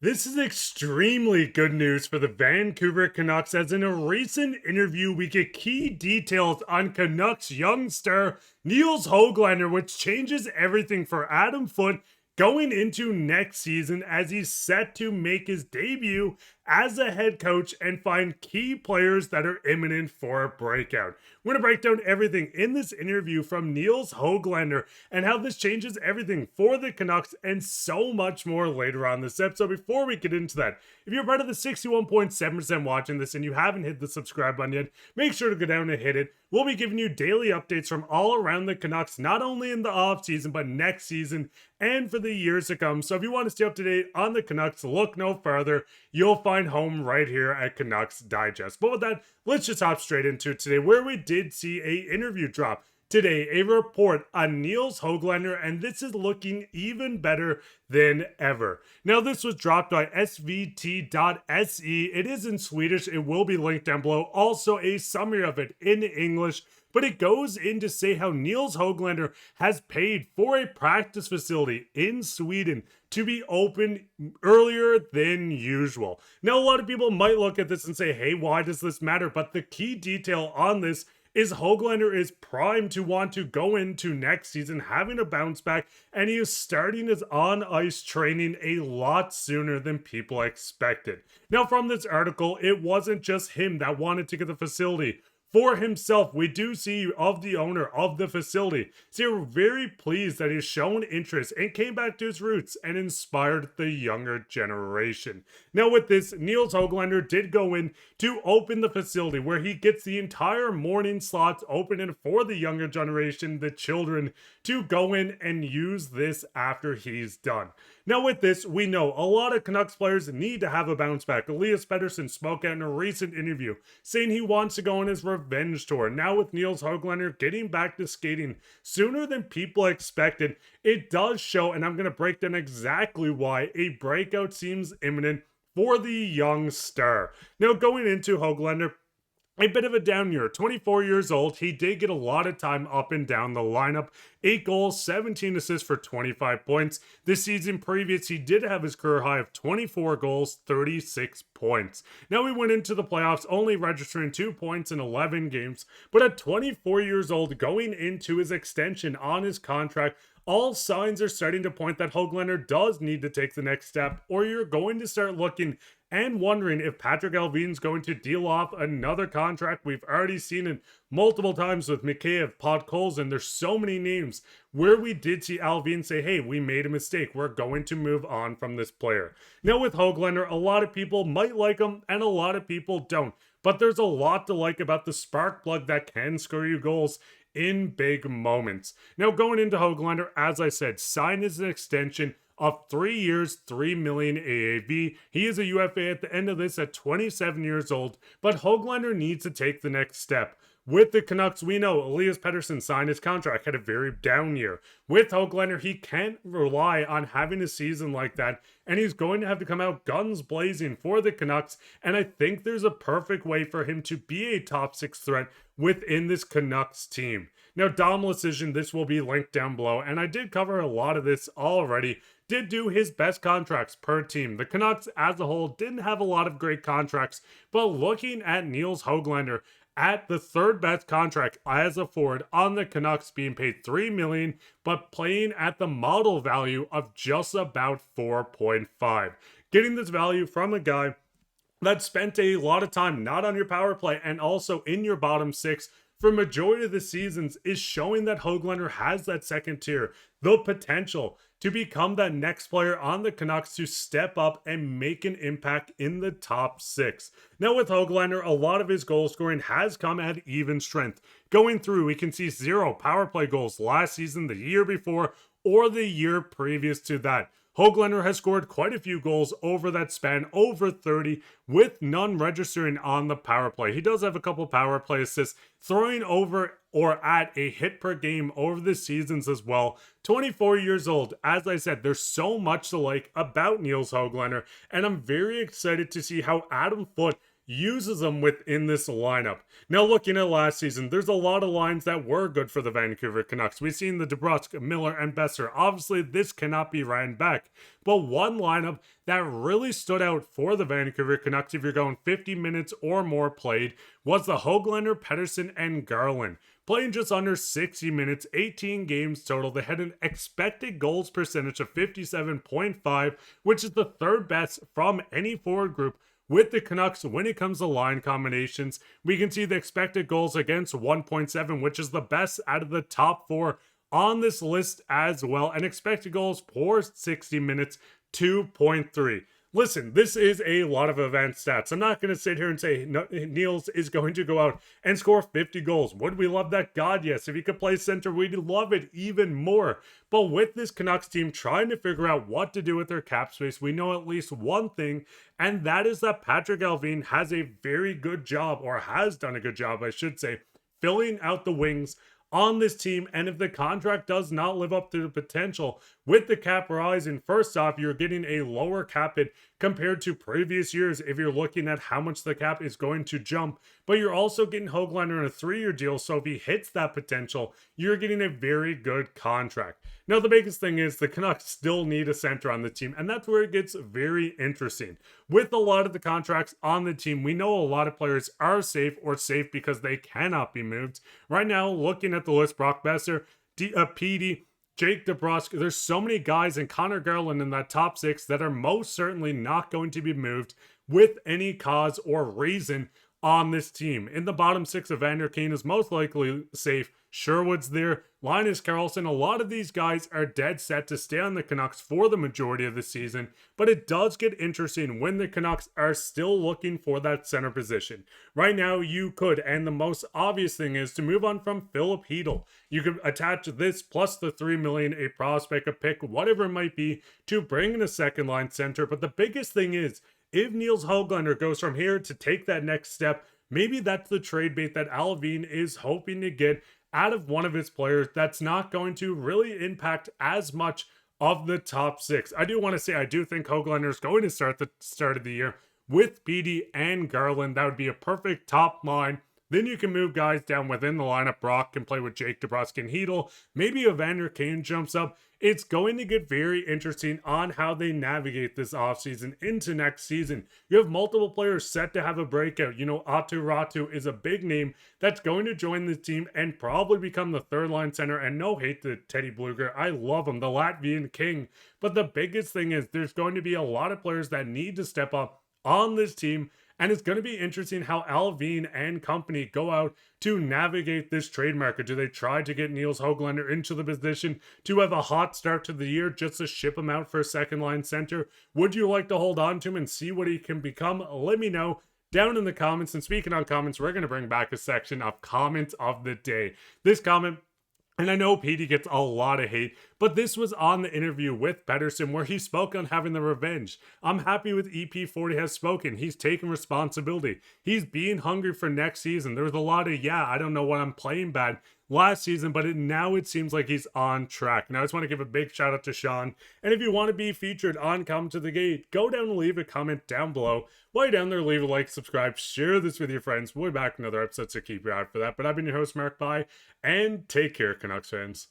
This is extremely good news for the Vancouver Canucks, as in a recent interview we get key details on Canucks young star Nils Hoglander, which changes everything for Adam Foote going into next season as he's set to make his debut as a head coach and find key players that are imminent for a breakout. We're going to break down everything in this interview from Nils Hoglander and how this changes everything for the Canucks and so much more later on this episode. Before we get into that, if you're part of the 61.7% watching this and you haven't hit the subscribe button yet, make sure to go down and hit it. We'll be giving you daily updates from all around the Canucks, not only in the offseason, but next season and for the years to come. So if you want to stay up to date on the Canucks, look no further. You'll find home right here at Canucks Digest. But with that, let's just hop straight into it today, where we did see a interview drop. Today, a report on Nils Hoglander, and this is looking even better than ever. Now, this was dropped by svt.se. It is in Swedish. It will be linked down below. Also, a summary of it in English. But it goes in to say how Nils Hoglander has paid for a practice facility in Sweden to be open earlier than usual. Now, a lot of people might look at this and say, hey, why does this matter? But the key detail on this is Hoglander is primed to want to go into next season having a bounce back, and he is starting his on-ice training a lot sooner than people expected. Now, from this article, it wasn't just him that wanted to get the facility for himself. We do see of the owner of the facility. So we're very pleased that he's shown interest and came back to his roots and inspired the younger generation. Now with this, Nils Hoglander did go in to open the facility where he gets the entire morning slots open and for the younger generation, the children, to go in and use this after he's done. Now with this, we know a lot of Canucks players need to have a bounce back. Elias Pettersson spoke out in a recent interview saying he wants to go on his revenge tour. Now with Nils Hoglander getting back to skating sooner than people expected, it does show, and I'm going to break down exactly why, a breakout seems imminent for the young star. Now going into Hoglander, a bit of a down year, 24 years old. He did get a lot of time up and down the lineup. 8 goals, 17 assists for 25 points. This season previous, he did have his career high of 24 goals, 36 points. Now he went into the playoffs only registering 2 points in 11 games. But at 24 years old, going into his extension on his contract, all signs are starting to point that Hoglander does need to take the next step, or you're going to start looking and wondering if Patrik Allvin's going to deal off another contract. We've already seen it multiple times with Mikheyev, Podkolzin. There's so many names where we did see Allvin say, hey, we made a mistake. We're going to move on from this player. Now with Hoglander, a lot of people might like him and a lot of people don't. But there's a lot to like about the spark plug that can score you goals in big moments. Now going into Hoglander, as I said, signed as an extension of 3 years, $3 million AAV. He is a UFA at the end of this at 27 years old, but Hoglander needs to take the next step. With the Canucks, we know Elias Pettersson signed his contract, had a very down year. With Hoglander, he can't rely on having a season like that, and he's going to have to come out guns blazing for the Canucks, and I think there's a perfect way for him to be a top 6 threat within this Canucks team. Now, Dom Lucian, this will be linked down below, and I did cover a lot of this already. Did do his best contracts per team. The Canucks as a whole didn't have a lot of great contracts, but looking at Nils Hoglander at the third best contract as a forward on the Canucks, being paid $3 million, but playing at the model value of just about 4.5. Getting this value from a guy that spent a lot of time not on your power play and also in your bottom 6 for majority of the seasons is showing that Hoglander has that second tier, the potential to become that next player on the Canucks to step up and make an impact in the top 6. Now with Hoglander, a lot of his goal scoring has come at even strength. Going through, we can see 0 power play goals last season, the year before, or the year previous to that. Hoglander has scored quite a few goals over that span, over 30, with none registering on the power play. He does have a couple power play assists, throwing over or at a hit per game over the seasons as well. 24 years old. As I said, there's so much to like about Nils Hoglander, and I'm very excited to see how Adam Foote uses them within this lineup. Now, looking at last season, there's a lot of lines that were good for the Vancouver Canucks. We've seen the DeBrusk, Miller, and Boeser. Obviously, this cannot be ran back. But one lineup that really stood out for the Vancouver Canucks, if you're going 50 minutes or more played, was the Hoglander, Pettersson, and Garland. Playing just under 60 minutes, 18 games total, they had an expected goals percentage of 57.5, which is the third best from any forward group with the Canucks when it comes to line combinations. We can see the expected goals against 1.7, which is the best out of the top 4 on this list as well, and expected goals per 60 minutes, 2.3. Listen, this is a lot of advanced stats. I'm not going to sit here and say Nils is going to go out and score 50 goals. Would we love that? God, yes. If he could play center, we'd love it even more. But with this Canucks team trying to figure out what to do with their cap space, we know at least one thing, and that is that Patrik Allvin has a very good job, or has done a good job, I should say, filling out the wings on this team. And if the contract does not live up to the potential with the cap rising, first off, you're getting a lower cap hit compared to previous years if you're looking at how much the cap is going to jump, but you're also getting Hoglander in a 3-year deal, so if he hits that potential, you're getting a very good contract. Now, the biggest thing is the Canucks still need a center on the team, and that's where it gets very interesting. With a lot of the contracts on the team, we know a lot of players are safe or safe because they cannot be moved. Right now, looking at the list, Brock Boeser, PD, Jake DeBrusk, there's so many guys, and Conor Garland in that top 6 that are most certainly not going to be moved with any cause or reason on this team. In the bottom 6, Evander Kane is most likely safe. Sherwood's there. Linus Karlsson. A lot of these guys are dead set to stay on the Canucks for the majority of the season, but it does get interesting when the Canucks are still looking for that center position. Right now, you could, and the most obvious thing is to move on from Filip Hronek. You could attach this plus the $3 million, a prospect, a pick, whatever it might be, to bring in a second line center. But the biggest thing is, if Nils Hoglander goes from here to take that next step, maybe that's the trade bait that Allvin is hoping to get out of one of his players that's not going to really impact as much of the top 6. I do want to say I do think Hoglander is going to start the start of the year with PD and Garland. That would be a perfect top line. Then you can move guys down within the lineup. Brock can play with Jake DeBrusk and Hedl. Maybe Evander Kane jumps up. It's going to get very interesting on how they navigate this offseason into next season. You have multiple players set to have a breakout. You know, Aatu Ratu is a big name that's going to join the team and probably become the third line center. And no hate to Teddy Bluger. I love him, the Latvian king. But the biggest thing is there's going to be a lot of players that need to step up on this team. And it's going to be interesting how Allvin and company go out to navigate this trade market. Do they try to get Nils Hoglander into the position to have a hot start to the year just to ship him out for a second line center? Would you like to hold on to him and see what he can become? Let me know down in the comments. And speaking on comments, we're going to bring back a section of comments of the day. This comment, and I know Petey gets a lot of hate, but this was on the interview with Pettersson where he spoke on having the revenge. I'm happy with EP40 has spoken. He's taking responsibility. He's being hungry for next season. There was a lot of, I don't know what I'm playing bad last season, but now it seems like he's on track. Now, I just want to give a big shout out to Sean. And if you want to be featured on Comment to the Gate, go down and leave a comment down below. While you're down there, leave a like, subscribe, share this with your friends. We'll be back in another episode, so keep your eye out for that. But I've been your host, Mark Bai, and take care, Canucks fans.